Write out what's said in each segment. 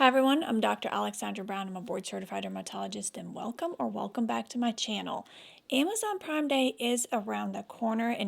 Hi everyone, I'm Dr. Alexandra Brown. I'm a board certified dermatologist and welcome back to my channel. Amazon Prime Day is around the corner and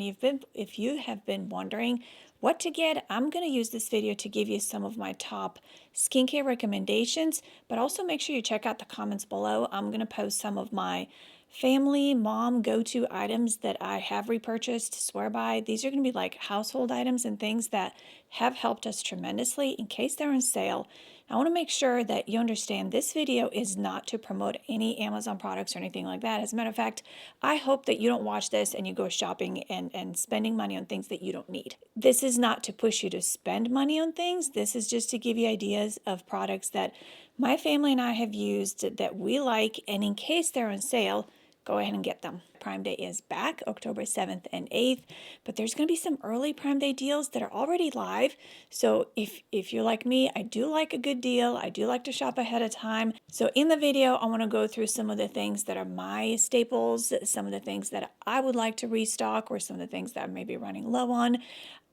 if you have been wondering what to get, I'm going to use this video to give you some of my top skincare recommendations, but also make sure you check out the comments below. I'm going to post some of my family mom go-to items that I have repurchased, swear by. These are going to be like household items and things that have helped us tremendously in case they're on sale. I want to make sure that you understand this video is not to promote any Amazon products or anything like that. As a matter of fact, I hope that you don't watch this and you go shopping and spending money on things that you don't need. This is not to push you to spend money on things. This is just to give you ideas of products that my family and I have used that we like, and in case they're on sale, go ahead and get them. Prime Day is back, October 7th and 8th, but there's going to be some early Prime Day deals that are already live. So if you're like me, I do like a good deal. I do like to shop ahead of time. So in the video, I want to go through some of the things that are my staples, some of the things that I would like to restock, or some of the things that I may be running low on.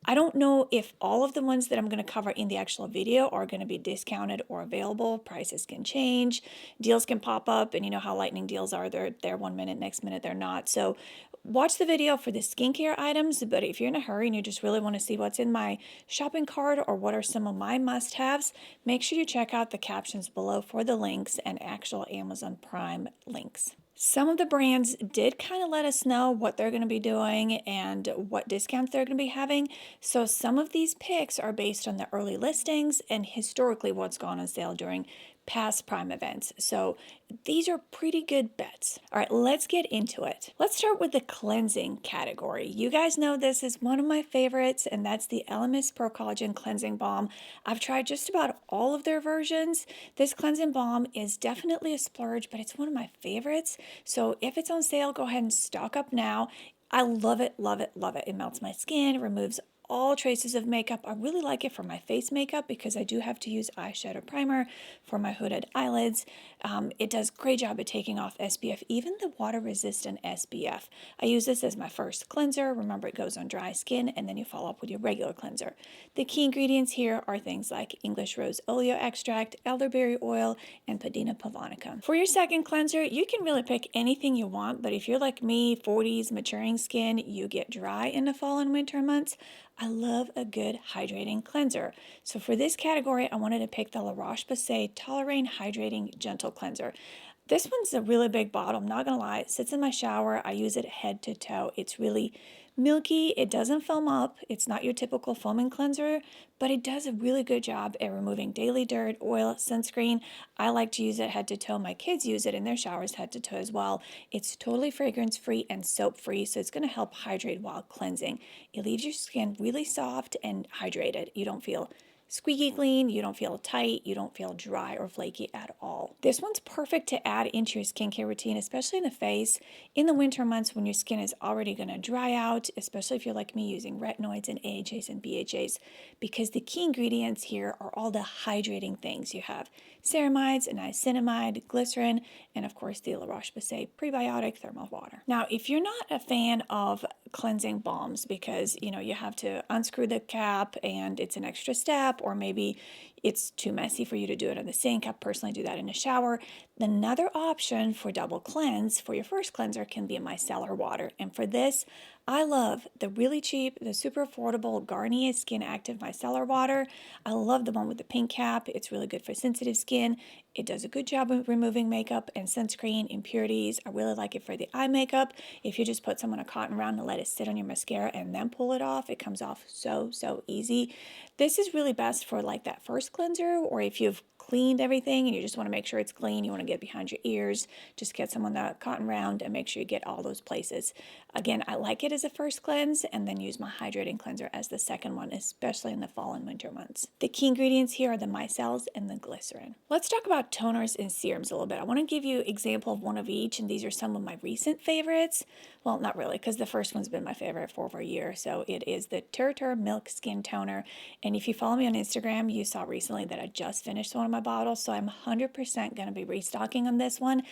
I don't know if all of the ones that I'm going to cover in the actual video are going to be discounted or available. Prices can change, deals can pop up, and you know how lightning deals are. They're there 1 minute, next minute they're not. So watch the video for the skincare items, but if you're in a hurry and you just really want to see what's in my shopping cart or what are some of my must-haves, make sure you check out the captions below for the links and actual Amazon Prime links. Some of the brands did kind of let us know what they're going to be doing and what discounts they're going to be having. So some of these picks are based on the early listings and historically what's gone on sale during past Prime events. So these are pretty good bets. All right, let's get into it. Let's start with the cleansing category. You guys know this is one of my favorites, and that's the Elemis Pro Collagen Cleansing Balm. I've tried just about all of their versions. This cleansing balm is definitely a splurge, but it's one of my favorites. So if it's on sale, go ahead and stock up now. I love it, love it, love it. It melts my skin, it removes all traces of makeup. I really like it for my face makeup because I do have to use eyeshadow primer for my hooded eyelids. It does a great job at taking off SPF, even the water-resistant SPF. I use this as my first cleanser. Remember, it goes on dry skin, and then you follow up with your regular cleanser. The key ingredients here are things like English rose oleo extract, elderberry oil, and Padina pavonica. For your second cleanser, you can really pick anything you want, but if you're like me, 40s, maturing skin, you get dry in the fall and winter months, I love a good hydrating cleanser. So for this category, I wanted to pick the La Roche-Posay Toleriane Hydrating Gentle Cleanser. This one's a really big bottle, I'm not gonna lie. It sits in my shower. I use it head to toe. It's really milky. It doesn't foam up. It's not your typical foaming cleanser, but it does a really good job at removing daily dirt, oil, sunscreen. I like to use it head to toe. My kids use it in their showers head to toe as well. It's totally fragrance free and soap free, so it's going to help hydrate while cleansing. It leaves your skin really soft and hydrated. You don't feel squeaky clean, you don't feel tight, you don't feel dry or flaky at all. This one's perfect to add into your skincare routine, especially in the face. In the winter months when your skin is already going to dry out, especially if you're like me using retinoids and AHAs and BHAs, because the key ingredients here are all the hydrating things. You have ceramides, niacinamide, glycerin, and of course the La Roche-Posay prebiotic thermal water. Now, if you're not a fan of cleansing balms because you have to unscrew the cap and it's an extra step, or maybe it's too messy for you to do it in the sink. I personally do that in the shower. Another option for double cleanse for your first cleanser can be micellar water. And for this, I love the really cheap, the super affordable Garnier Skin Active Micellar Water. I love the one with the pink cap. It's really good for sensitive skin. It does a good job of removing makeup and sunscreen impurities. I really like it for the eye makeup. If you just put some on a cotton round and let it sit on your mascara and then pull it off, it comes off so easy. This is really best for like that first cleanser, or if you've cleaned everything and you just want to make sure it's clean, you want to get behind your ears, just get some on that cotton round and make sure you get all those places. Again, I like it as a first cleanse and then use my hydrating cleanser as the second one, especially in the fall and winter months. The key ingredients here are the micelles and the glycerin. Let's talk about toners and serums a little bit. I want to give you an example of one of each, and these are some of my recent favorites. Well, not really, because the first one's been my favorite for over a year. So it is the Tur Milk Skin Toner. And if you follow me on Instagram, you saw recently that I just finished one of my bottles, so I'm 100% going to be restocking on this one.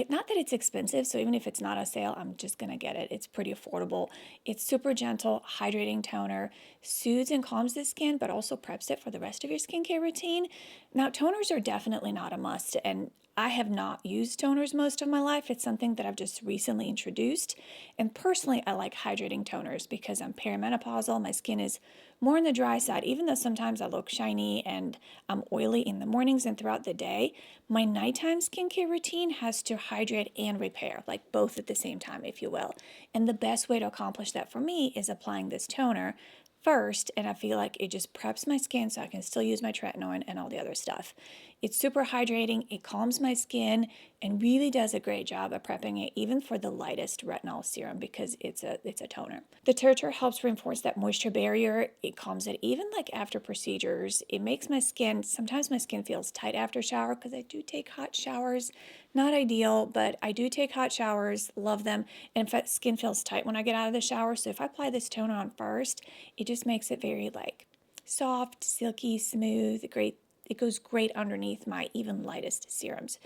Not that it's expensive, so even if it's not a sale, I'm just going to get it. It's pretty affordable. It's super gentle, hydrating toner, soothes and calms the skin, but also preps it for the rest of your skincare routine. Now, toners are definitely not a must, and I have not used toners most of my life. It's something that I've just recently introduced. And personally, I like hydrating toners because I'm perimenopausal. My skin is more on the dry side, even though sometimes I look shiny and I'm oily in the mornings and throughout the day. My nighttime skincare routine has to hydrate and repair, like both at the same time, if you will. And the best way to accomplish that for me is applying this toner first, and I feel like it just preps my skin so I can still use my tretinoin and all the other stuff. It's super hydrating, it calms my skin, and really does a great job of prepping it even for the lightest retinol serum because it's a toner. The tartar helps reinforce that moisture barrier. It calms it even like after procedures. It makes my skin, sometimes my skin feels tight after shower because I do take hot showers. Not ideal, but I do take hot showers, love them, and in fact, skin feels tight when I get out of the shower. So if I apply this toner on first, it just makes it very like soft, silky, smooth, great. It goes great underneath my even lightest serums.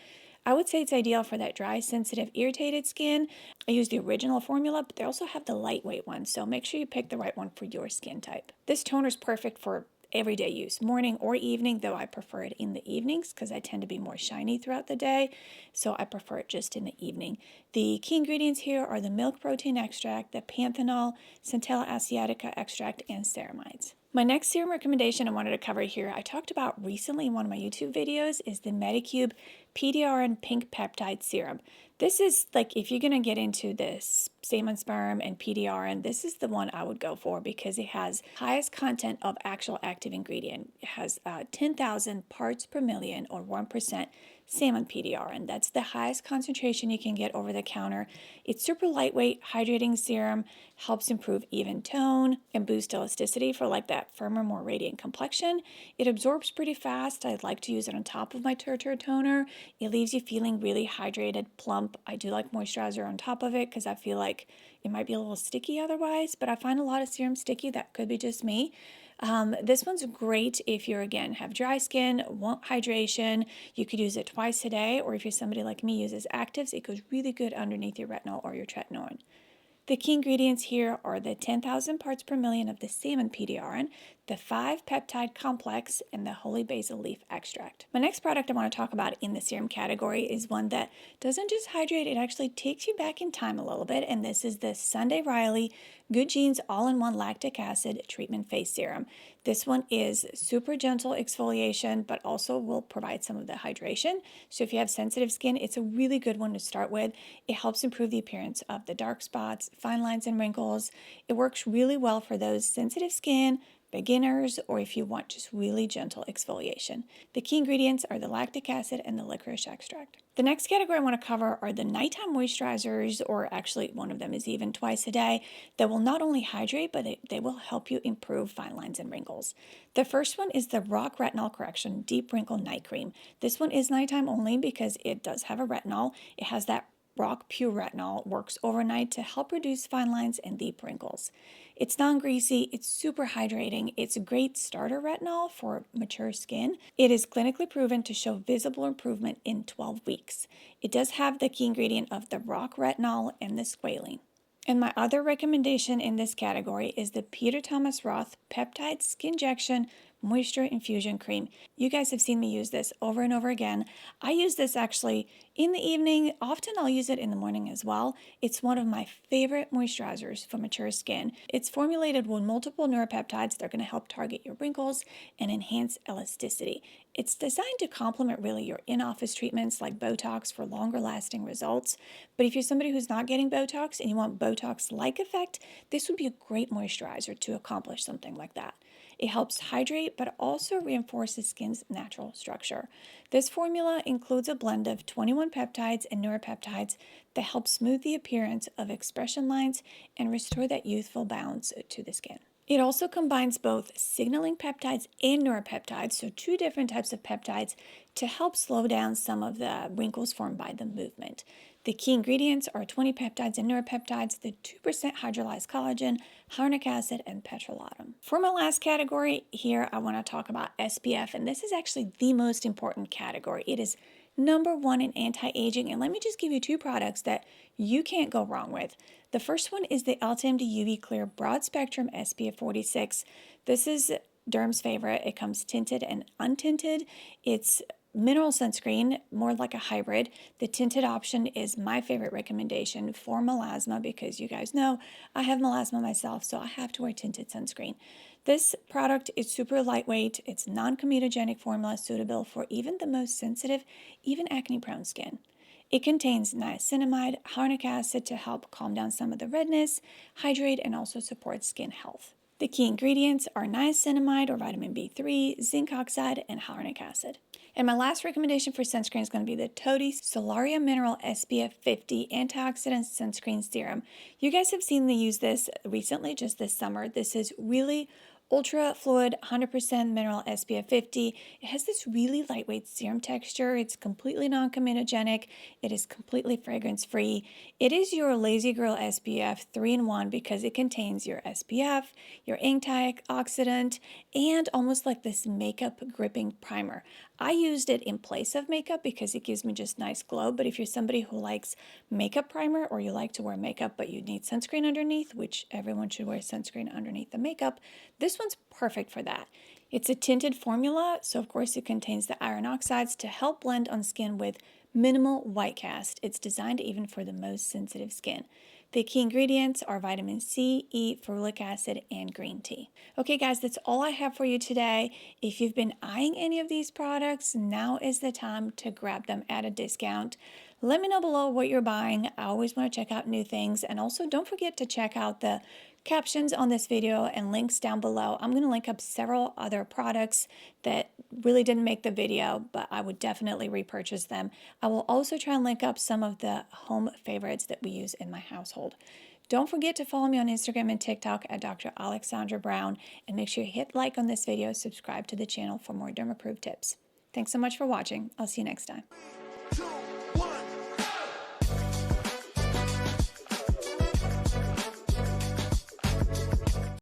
I would say it's ideal for that dry, sensitive, irritated skin. I use the original formula, but they also have the lightweight one, so make sure you pick the right one for your skin type. This toner is perfect for everyday use, morning or evening, though I prefer it in the evenings because I tend to be more shiny throughout the day, so I prefer it just in the evening. The key ingredients here are the milk protein extract, the panthenol, centella asiatica extract, and ceramides. My next serum recommendation I wanted to cover here, I talked about recently in one of my YouTube videos, is the Medicube PDRN Pink Peptide Serum. This is like, if you're going to get into this salmon sperm and PDRN, this is the one I would go for because it has highest content of actual active ingredient. It has 10,000 parts per million or 1% salmon PDRN. That's the highest concentration you can get over the counter. It's super lightweight, hydrating serum, helps improve even tone and boost elasticity for like that firmer, more radiant complexion. It absorbs pretty fast. I like to use it on top of my tartar toner. It leaves you feeling really hydrated, plump. I do like moisturizer on top of it because I feel like it might be a little sticky otherwise, but I find a lot of serum sticky. That could be just me. This one's great if you're, again, have dry skin, want hydration. You could use it twice a day, or if you're somebody like me uses actives, it goes really good underneath your retinol or your tretinoin. The key ingredients here are the 10,000 parts per million of the salmon PDRN, the 5-peptide complex, and the holy basil leaf extract. My next product I want to talk about in the serum category is one that doesn't just hydrate, it actually takes you back in time a little bit, and this is the Sunday Riley Good Genes All-in-One Lactic Acid Treatment Face Serum. This one is super gentle exfoliation, but also will provide some of the hydration. So if you have sensitive skin, it's a really good one to start with. It helps improve the appearance of the dark spots, fine lines, and wrinkles. It works really well for those sensitive skin, beginners, or if you want just really gentle exfoliation. The key ingredients are the lactic acid and the licorice extract. The next category I want to cover are the nighttime moisturizers, or actually one of them is even twice a day, that will not only hydrate, but they will help you improve fine lines and wrinkles. The first one is the Rock Retinol Correction Deep Wrinkle Night Cream. This one is nighttime only because it does have a retinol. It has that Rock Pure Retinol, works overnight to help reduce fine lines and deep wrinkles. It's non-greasy, it's super hydrating, it's a great starter retinol for mature skin. It is clinically proven to show visible improvement in 12 weeks. It does have the key ingredient of the Rock Retinol and the squalene. And my other recommendation in this category is the Peter Thomas Roth Peptide Skin Injection Moisture Infusion Cream. You guys have seen me use this over and over again. I use this actually in the evening. Often I'll use it in the morning as well. It's one of my favorite moisturizers for mature skin. It's formulated with multiple neuropeptides that are going to help target your wrinkles and enhance elasticity. It's designed to complement really your in-office treatments like Botox for longer lasting results. But if you're somebody who's not getting Botox and you want Botox-like effect, this would be a great moisturizer to accomplish something like that. It helps hydrate, but also reinforces skin's natural structure. This formula includes a blend of 21 peptides and neuropeptides that help smooth the appearance of expression lines and restore that youthful bounce to the skin. It also combines both signaling peptides and neuropeptides, so two different types of peptides, to help slow down some of the wrinkles formed by the movement. The key ingredients are 20 peptides and neuropeptides, the 2% hydrolyzed collagen, hyaluronic acid, and petrolatum. For my last category here, I want to talk about SPF, and this is actually the most important category. It is number one in anti-aging, and let me just give you two products that you can't go wrong with. The first one is the LTMD UV Clear Broad Spectrum SPF 46. This is Derm's favorite. It comes tinted and untinted. It's mineral sunscreen, more like a hybrid. The tinted option is my favorite recommendation for melasma because you guys know I have melasma myself, so I have to wear tinted sunscreen. This product is super lightweight. It's non-comedogenic formula suitable for even the most sensitive, even acne-prone skin. It contains niacinamide, hyaluronic acid to help calm down some of the redness, hydrate, and also support skin health. The key ingredients are niacinamide or vitamin B3, zinc oxide, and hyaluronic acid. And my last recommendation for sunscreen is going to be the Toti Solaria Mineral SPF 50 Antioxidant Sunscreen Serum. You guys have seen me use this recently, just this summer. This is really ultra fluid, 100% mineral SPF 50. It has this really lightweight serum texture. It's completely non-comedogenic. It is completely fragrance free. It is your lazy girl SPF 3-in-1 because it contains your SPF, your antioxidant, and almost like this makeup gripping primer. I used it in place of makeup because it gives me just nice glow, but if you're somebody who likes makeup primer or you like to wear makeup but you need sunscreen underneath, which everyone should wear sunscreen underneath the makeup, this one's perfect for that. It's a tinted formula, so of course it contains the iron oxides to help blend on skin with minimal white cast. It's designed even for the most sensitive skin. The key ingredients are vitamin C, E, ferulic acid, and green tea. Okay guys, that's all I have for you today. If you've been eyeing any of these products, now is the time to grab them at a discount. Let me know below what you're buying. I always want to check out new things. And also don't forget to check out the captions on this video and links down below. I'm going to link up several other products that really didn't make the video, but I would definitely repurchase them. I will also try and link up some of the home favorites that we use in my household. Don't forget to follow me on Instagram and TikTok at Dr. Alexandra Brown, and make sure you hit like on this video, subscribe to the channel for more Derm-Approved tips. Thanks so much for watching. I'll see you next time.